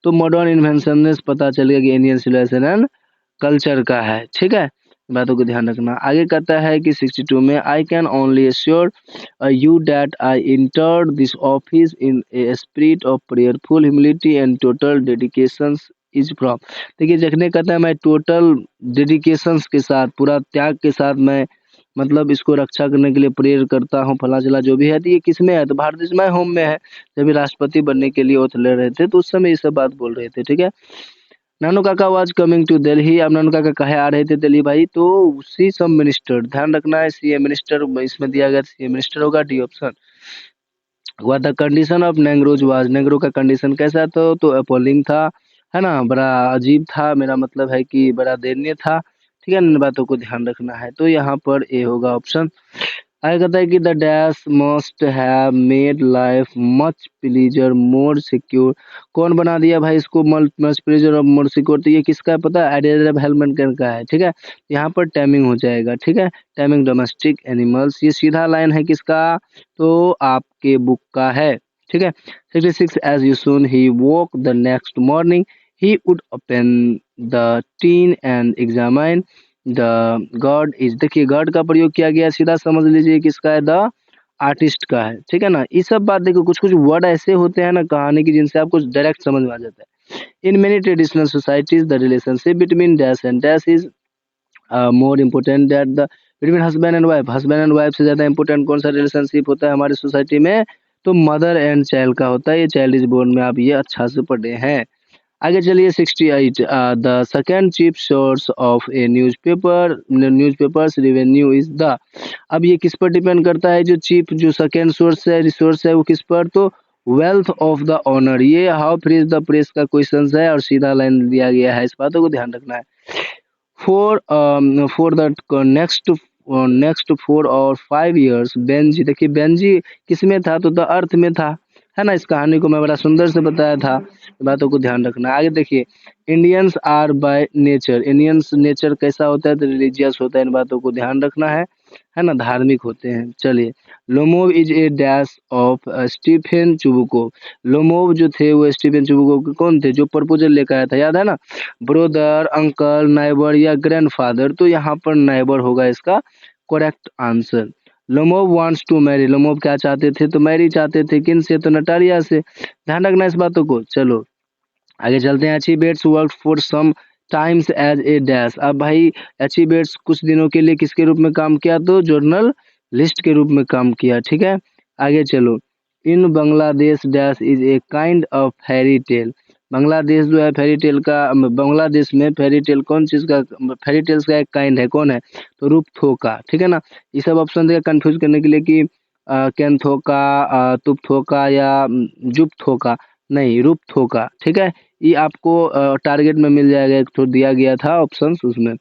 तो मॉडर्न इन्वेंशन से पता चल गया कि इंडियन सिविलाइजेशन एंड कल्चर का है, ठीक है। बातों को ध्यान रखना। आगे कहता है कि 62 में, I can only assure you that I entered this office in a spirit of prayerful humility and total dedications is from, देखिए जखने कहता है मैं टोटल डेडिकेशंस के साथ, पूरा त्याग के साथ मैं मतलब इसको रक्षा करने के लिए प्रेयर करता हूँ, फला चला जो भी है। तो ये किस में है, तो भारत देश में होम में है। जब ये राष्ट्रपति बनने के लिए ओथ ले रहे थे तो उस समय ये सब बात बोल रहे थे, ठीक है। नानू काका वाज कमिंग टू दिल्ली, अब नानू काका कहे आ रहे थे दिल्ली भाई, तो उसी सब मिनिस्टर, ध्यान रखना है सीएम मिनिस्टर इसमें दिया गया, सीएम मिनिस्टर होगा डी ऑप्शन। हुआ द कंडीशन ऑफ नेंगरोज वाज, नेंगरो का कंडीशन कैसा था, तो अपोलिंग था, है ना, बड़ा अजीब था, मेरा मतलब है कि बड़ा दयनीय था, ठीक है। इन बातों को ध्यान रखना है। तो यहाँ पर ए होगा ऑप्शन। आगे कहता है कि the dash must have made life much pleaser more secure, कौन बना दिया भाई इसको मच प्लीजर और मोर सिक्योर, तो ये किसका है पता है, एडेड हेलमेंट का है, ठीक है। यहाँ पर टाइमिंग हो जाएगा, ठीक है। टाइमिंग डोमेस्टिक एनिमल्स, ये सीधा लाइन है किसका, तो आपके बुक का है, ठीक है। 66, as you soon he woke the next morning he would open the tin and examine the god is, देखिए गॉड का प्रयोग किया गया, सीधा समझ लीजिए किसका है, द आर्टिस्ट का है, ठीक है ना। ये सब बात देखो, कुछ कुछ वर्ड ऐसे होते हैं ना कहानी की जिनसे आपको डायरेक्ट समझ में आ जाता है। In many traditional societies the relationship between dash and dash is more important that the between husband and wife, husband and wife से ज्यादा इंपॉर्टेंट कौन सा रिलेशनशिप होता है हमारी सोसाइटी में, तो मदर एंड चाइल्ड का होता है। ये चाइल्ड इज बोर्न में आप ये अच्छा से पढ़े हैं। आगे चलिए 68, the second chief source of A newspapers revenue is the, अब ये किस पर डिपेंड करता है, जो चीफ जो सेकेंड सोर्स है रिसोर्स है वो किस पर, तो वेल्थ ऑफ द ऑनर, ये how free is the press का क्वेश्चन है और सीधा लाइन दिया गया है, इस बातों को ध्यान रखना है। फॉर द नेक्स्ट 4 और 5 years बेंजी, देखिए बेंजी किस में था, तो द अर्थ में था, है ना। इस कहानी को मैं बड़ा सुंदर से बताया था, बातों को ध्यान रखना। आगे देखिए, Indians are by nature, Indians nature कैसा होता है, तो रिलीजियस होता है, इन बातों को ध्यान रखना है ना, धार्मिक होते हैं। चलिए, Lomov is a dash of Stephen चुबुको, Lomov जो थे वो स्टीफेन चुबुको के कौन थे, जो प्रपोजल लेकर आया था, याद है ना, ब्रोदर, अंकल, नाइबर या ग्रैंडफादर, तो यहाँ पर नाइबर होगा इसका correct answer. Lomov wants to marry, Lomov क्या चाहते थे, तो मैरी चाहते थे, किन से, तो नटारिया से, ध्यान रखना इस बातों को। चलो आगे चलते हैं। एचिबेट्स work for some times as a dash, अब भाई एचिबेट्स कुछ दिनों के लिए किसके रूप में काम किया, तो जर्नल लिस्ट के रूप में काम किया, ठीक है। आगे चलो, in Bangladesh dash is a kind of fairy tale, Bangladesh जो है फेरी टेल का, बांग्लादेश में फेरी टेल कौन चीज का, फेरी टेल्स का एक काइंड है, कौन है, तो रूपथोका, ठीक है ना। ये सब ऑप्शन देगा कंफ्यूज करने के लिए कि कैंथोका, तुपथोका या जुपथोका, नहीं रूपथोका, ठीक है। ये आपको टारगेट में मिल जाएगा, एक तो दिया गया था ऑप्शंस उसमें।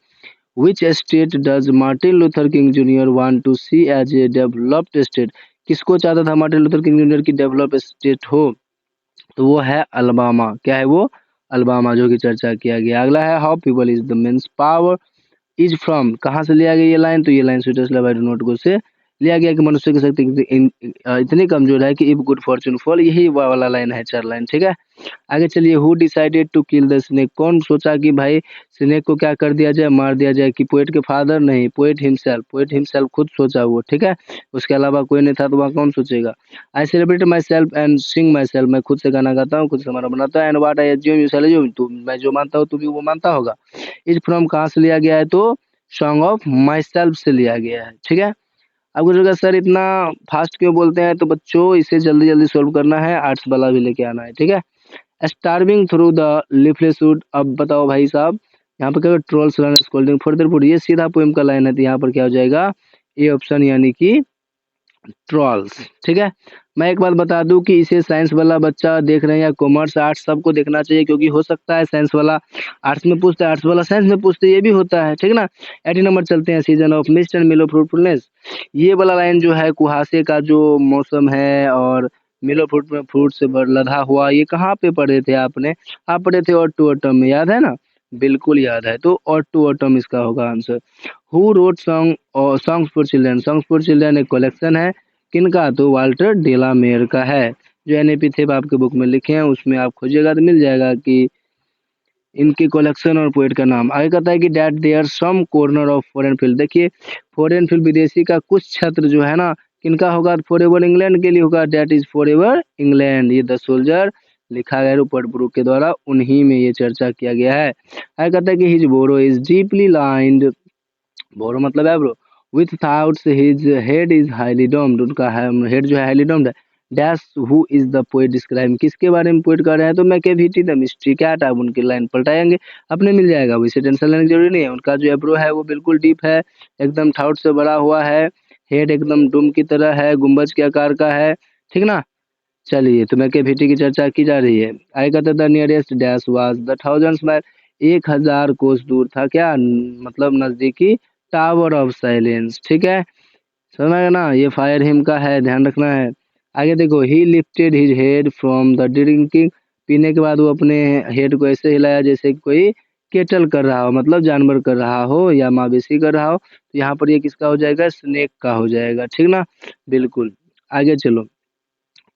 Which state does Martin Luther King Junior want to see as a developed state, किसको चाहता था मार्टिन लूथर किंग जूनियर की डेवलप स्टेट हो, तो वो है अलबामा, क्या है वो, अलबामा, जो कि चर्चा किया गया। अगला है, how people is the means power is from, कहाँ से लिया गया ये लाइन, तो ये line sweetest love I do not go से लिया गया कि मनुष्य की शक्ति इतनी कमजोर है कि इफ गुड फॉर्चून फॉल, यही वाला लाइन है, 4 लाइन, ठीक है। आगे चलिए, who decided to kill the snake, कौन सोचा कि भाई स्नेक को क्या कर दिया जाए, मार दिया जाए, कि पोएट के फादर, नहीं, पोएट हिमसेल्फ खुद सोचा वो, ठीक है। उसके अलावा कोई नहीं था, तो वहाँ कौन सोचेगा। I celebrate my self and Singh my self, मैं खुद से गाना गाता हूँ, खुद से हमारा बनाता है, and what I assume you shall assume, तू, मैं जो मानता हूँ तू भी वो मानता होगा। इज फ्रॉम कहाँ से लिया गया है, तो सॉन्ग ऑफ माई सेल्फ से लिया गया है, ठीक है। अब कुछ होगा, सर इतना फास्ट क्यों बोलते हैं, तो बच्चों इसे जल्दी जल्दी सोल्व करना है, आर्ट्स वाला भी लेके आना है, ठीक है। Starving through the leafless would, अब बताओ भाई साहब, यहाँ पर क्या trolls run scolding further food, ये सीधा पोएम का लाइन है, तो यहाँ पर क्या हो जाएगा, ए ऑप्शन, यानी कि ट्रॉल्स, ठीक है। मैं एक बात बता दूं कि इसे साइंस वाला बच्चा देख रहे हैं या कॉमर्स आर्ट्स, सबको देखना चाहिए, क्योंकि हो सकता है साइंस वाला आर्ट्स में पूछते हैं, आर्ट्स वाला साइंस में पूछते हैं, ये भी होता है, ठीक है ना। 80 नंबर चलते हैं, सीजन ऑफ मिस्ट एंड मिलो फ्रूटफुलनेस, ये वाला लाइन जो है, कुहासे का जो मौसम है और मिलो फ्रूट में फ्रूट से भर लदा हुआ, ये कहाँ पे पढ़े थे आपने, आप पढ़े थे और टू ऑटम में, याद है ना, बिल्कुल याद है, तो और टू ऑटम इसका होगा आंसर। हु रोट सॉन्ग और songs for children, songs for children एक कलेक्शन है, किनका, तो वाल्टर डेलामेयर का है, जो एनएपी थे आपके बुक में लिखे हैं, उसमें आप खोजिएगा तो मिल जाएगा कि इनके कलेक्शन और पोएट का नाम। आगे कहता है कि that there some corner of foreign field, देखिए फॉरेन फील्ड विदेशी का कुछ क्षेत्र जो है ना, किनका होगा, फॉर एवर इंग्लैंड के लिए होगा, that is for ever England, ये द सोल्जर लिखा गया रूपर्ट ब्रूक के द्वारा, उन्हीं में ये चर्चा किया गया है। आगे कहता है कि his brow is deeply lined, brow मतलब है brow, with thoughts his head is highly domed, उनका हेड जो है हाईली डोम्ड है। Dash who is the poet describe, किसके बारे में पोएट कर रहे हैं, तो मैकेविटी द मिस्ट्री कैट, आप उनकी लाइन पलटाएंगे अपने मिल जाएगा, वैसे टेंशन लेने की जरूरी नहीं है। उनका जो एब्रो है वो बिल्कुल डीप है, एकदम थाउट से भरा हुआ है, हेड एकदम डूम की तरह है, गुंबज के आकार का है, ठीक ना। चलिए, तो मैकेविटी की चर्चा की जा रही है। आई कहता the nearest dash was the thousands mile, 1000 कोस दूर था क्या, मतलब नजदीकी टावर ऑफ साइलेंस, ठीक है, समझ में आया ना, ये फायर हिम का है, ध्यान रखना है। आगे देखो, ही lifted his head from the drinking, पीने के बाद वो अपने हेड को ऐसे हिलाया जैसे कि कोई केटल कर रहा हो, मतलब जानवर कर रहा हो या मवेशी कर रहा हो, तो यहाँ पर ये किसका हो जाएगा, स्नेक का हो जाएगा, ठीक ना, बिल्कुल। आगे चलो,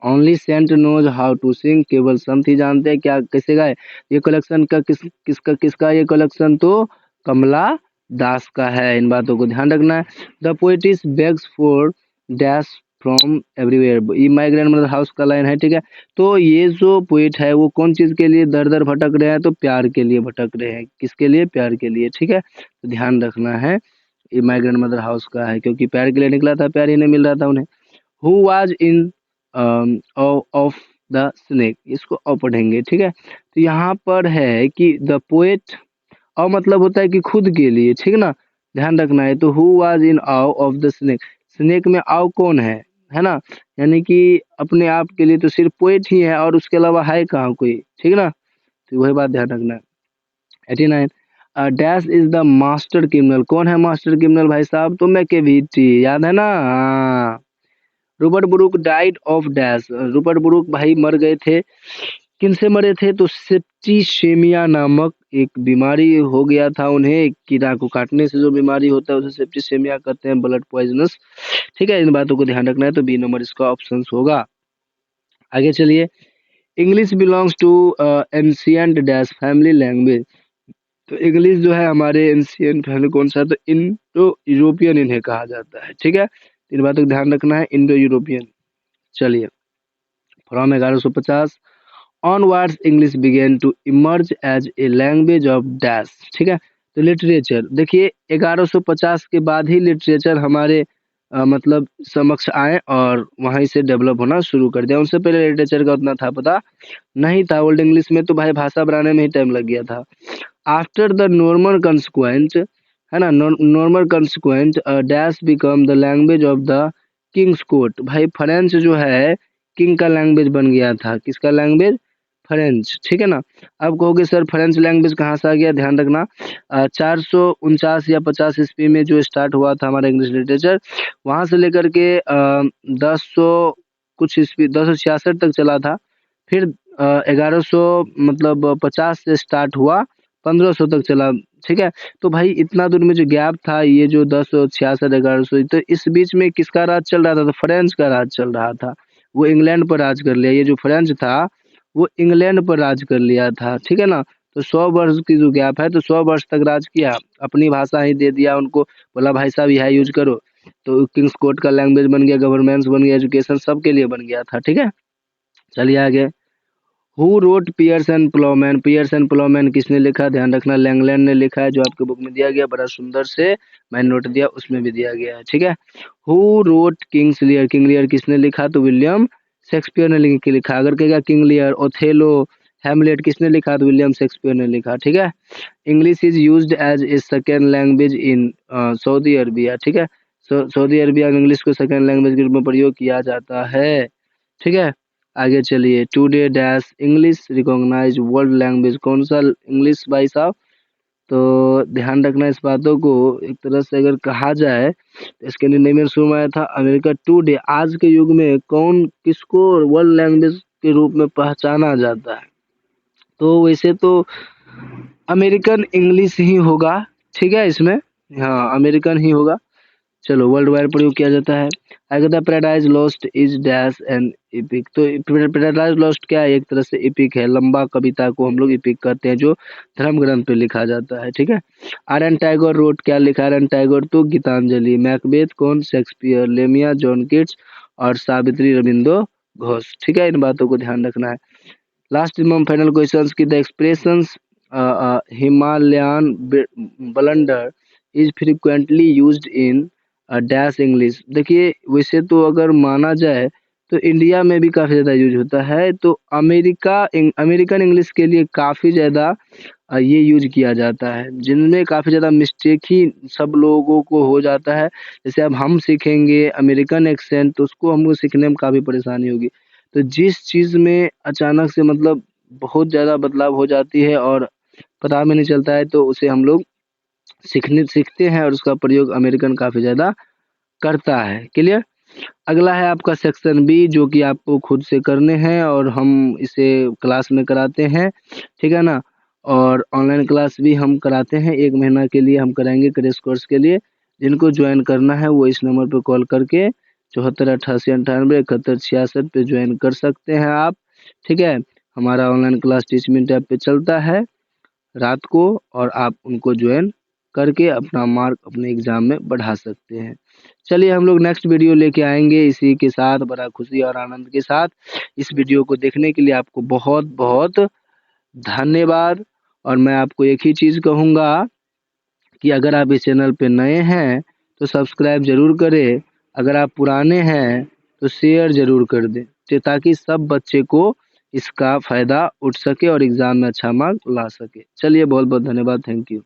only saint knows how to sing, केवल संत ही जानते हैं क्या कैसे गाए, ये कलेक्शन का किसका ये कलेक्शन, तो कमला दास का है, इन बातों को ध्यान रखना है। The poet's bags for dash from everywhere, ये माई ग्रैंड मदर हाउस का लाइन है, ठीक है। तो ये जो पोएट है वो कौन चीज के लिए दर दर भटक रहे हैं, तो प्यार के लिए भटक रहे हैं, किसके लिए, प्यार के लिए, ठीक है, तो ध्यान रखना है। ये माई ग्रैंड मदर हाउस का है, क्योंकि प्यार के लिए निकला था, प्यार ही नहीं मिल रहा था उन्हें। Who was in of the snake, इसको अ पढ़ेंगे, ठीक है। तो यहाँ पर है कि द पोएट, अ मतलब होता है कि खुद के लिए, ठीक ना, ध्यान रखना है। तो हु वाज इन आव ऑफ द स्नेक, स्नेक में आव कौन है ना, यानी कि अपने आप के लिए तो सिर्फ पोएट ही है, और उसके अलावा है कहाँ कोई, ठीक ना, तो वही बात ध्यान रखना है। 89, dash is the master criminal. कौन है मास्टर क्रिमिनल भाई साहब? तो मैकेविटी, याद है ना? हाँ। Rupert Brooke died of dash. Rupert Brooke भाई मर गए थे। किनसे मरे थे? तो सेप्टिसेमिया नामक एक बीमारी हो गया था उन्हें। एक कीड़ा को काटने से जो बीमारी होता है उसे सेप्टिसेमिया कहते हैं, ब्लड पॉइजनस। ठीक है, इन बातों को ध्यान रखना है। तो बी नंबर इसका ऑप्शन होगा। आगे चलिए। English belongs to ancient dash family language. तो इंग्लिश जो है हमारे एंशियंट फैमिली कौन सा है? तो इंडो यूरोपियन इन्हें कहा जाता है। ठीक है, इन बातों का ध्यान रखना है, इंडो यूरोपियन। चलिए, from 1150 onwards English began to emerge as a language of dash. ठीक है, तो लिटरेचर देखिए 1150 के बाद ही लिटरेचर हमारे मतलब समक्ष आए और वहीं से डेवलप होना शुरू कर दिया। उनसे पहले लिटरेचर का उतना था पता नहीं था। ओल्ड इंग्लिश में तो भाई भाषा बनाने में ही टाइम लग गया था। आफ्टर द नॉर्मल कंसिक्वेंट, है ना, normal consequent dash become the language of the Kings court. भाई फ्रेंच जो है किंग का लैंग्वेज बन गया था। किसका लैंग्वेज? फ्रेंच। ठीक है ना। अब कहोगे सर फ्रेंच लैंग्वेज कहाँ से आ गया? ध्यान रखना, 449 या 50 ईस्वी में जो स्टार्ट हुआ था हमारा इंग्लिश लिटरेचर, वहां से लेकर के 1000 कुछ ईस्वी 1066 तक चला था। फिर 1100 मतलब 50 से स्टार्ट हुआ, 1500 तक चला। ठीक है, तो भाई इतना दूर में जो गैप था, ये जो 1066 1100, तो इस बीच में किसका राज चल रहा था? तो फ्रेंच का राज चल रहा था। वो इंग्लैंड पर राज कर लिया। ये जो फ्रेंच था वो इंग्लैंड पर राज कर लिया था। ठीक है ना। तो 100 वर्ष की जो गैप है, तो 100 वर्ष तक राज किया, अपनी भाषा ही दे दिया उनको, बोला भाई साहब यह यूज करो। तो किंग्स कोर्ट का लैंग्वेज बन गया, गवर्नमेंट्स बन गया, एजुकेशन सबके लिए बन गया था। ठीक है, चलिए आगे। Who wrote Piers and Ploughman. Piers and Ploughman किसने लिखा? ध्यान रखना, लैंगलैंड ने लिखा है, जो आपके बुक में दिया गया बड़ा सुंदर से मैंने नोट दिया, उसमें भी दिया गया है। ठीक है, who wrote Kings लियर। King Lear किसने लिखा? तो विलियम शेक्सपियर ने लिखा। अगर कहेगा किंग लियर, ओथेलो, हैमलेट किसने लिखा? तो विलियम शेक्सपियर ने लिखा। ठीक है, English is used as a second language in Saudi Arabia. ठीक है, सऊदी अरबिया में इंग्लिश को सेकेंड लैंग्वेज के रूप में प्रयोग किया जाता है। ठीक है, आगे चलिए। Today dash English recognise world language. कौन सा इंग्लिश भाई साहब? तो ध्यान रखना इस बातों को। एक तरह से अगर कहा जाए तो इसके निर्णय में शुरू में आया था अमेरिका टुडे। आज के युग में कौन किसको वर्ल्ड लैंग्वेज के रूप में पहचाना जाता है? तो वैसे तो अमेरिकन इंग्लिश ही होगा। ठीक है, इसमें हाँ अमेरिकन ही होगा। चलो, वर्ल्ड वाइड प्रयोग किया जाता है। अगर the paradise lost is dash and EPIC. तो पैराडाइज लॉस्ट क्या है? एक तरह से इपिक है, लंबा कविता को हम लोग इपिक कहते हैं, जो धर्म ग्रंथ पे लिखा जाता है। ठीक है, आर एन टैगोर रोट। क्या लिखा आर एन टैगोर? तो गीतांजलि। मैकबेथ कौन? शेक्सपियर। लेमिया जॉन किट्स और सावित्री रविंद्र घोष। ठीक है, इन बातों को ध्यान रखना है। लास्ट एवं फाइनल क्वेश्चन की the expressions Himalayan blunder is frequently used in dash English. देखिए वैसे तो अगर माना जाए तो इंडिया में भी काफ़ी ज़्यादा यूज होता है। तो अमेरिकन इंग्लिश के लिए काफ़ी ज़्यादा ये यूज किया जाता है, जिनमें काफ़ी ज़्यादा मिस्टेक ही सब लोगों को हो जाता है। जैसे अब हम सीखेंगे अमेरिकन एक्सेंट, तो उसको हमको सीखने में काफ़ी परेशानी होगी। तो जिस चीज़ में अचानक से मतलब बहुत ज़्यादा बदलाव हो जाती है और पता भी नहीं चलता है, तो उसे हम लोग सीखते हैं और उसका प्रयोग अमेरिकन काफ़ी ज़्यादा करता है। क्लियर? अगला है आपका सेक्शन बी, जो कि आपको खुद से करने हैं और हम इसे क्लास में कराते हैं। ठीक है ना। और ऑनलाइन क्लास भी हम कराते हैं, 1 महीना के लिए हम कराएंगे क्रैश कोर्स के लिए। जिनको ज्वाइन करना है वो इस नंबर पर कॉल करके 74 88 98 71 66 पे ज्वाइन कर सकते हैं आप। ठीक है, हमारा ऑनलाइन क्लास टीचमेंट ऐप पे चलता है रात को, और आप उनको ज्वाइन करके अपना मार्क अपने एग्जाम में बढ़ा सकते हैं। चलिए, हम लोग नेक्स्ट वीडियो लेके आएंगे इसी के साथ, बड़ा खुशी और आनंद के साथ। इस वीडियो को देखने के लिए आपको बहुत बहुत धन्यवाद। और मैं आपको एक ही चीज़ कहूँगा कि अगर आप इस चैनल पे नए हैं तो सब्सक्राइब जरूर करें, अगर आप पुराने हैं तो शेयर जरूर कर दें, ताकि सब बच्चे को इसका फ़ायदा उठ सके और एग्ज़ाम में अच्छा मार्क ला सके। चलिए, बहुत बहुत धन्यवाद, थैंक यू।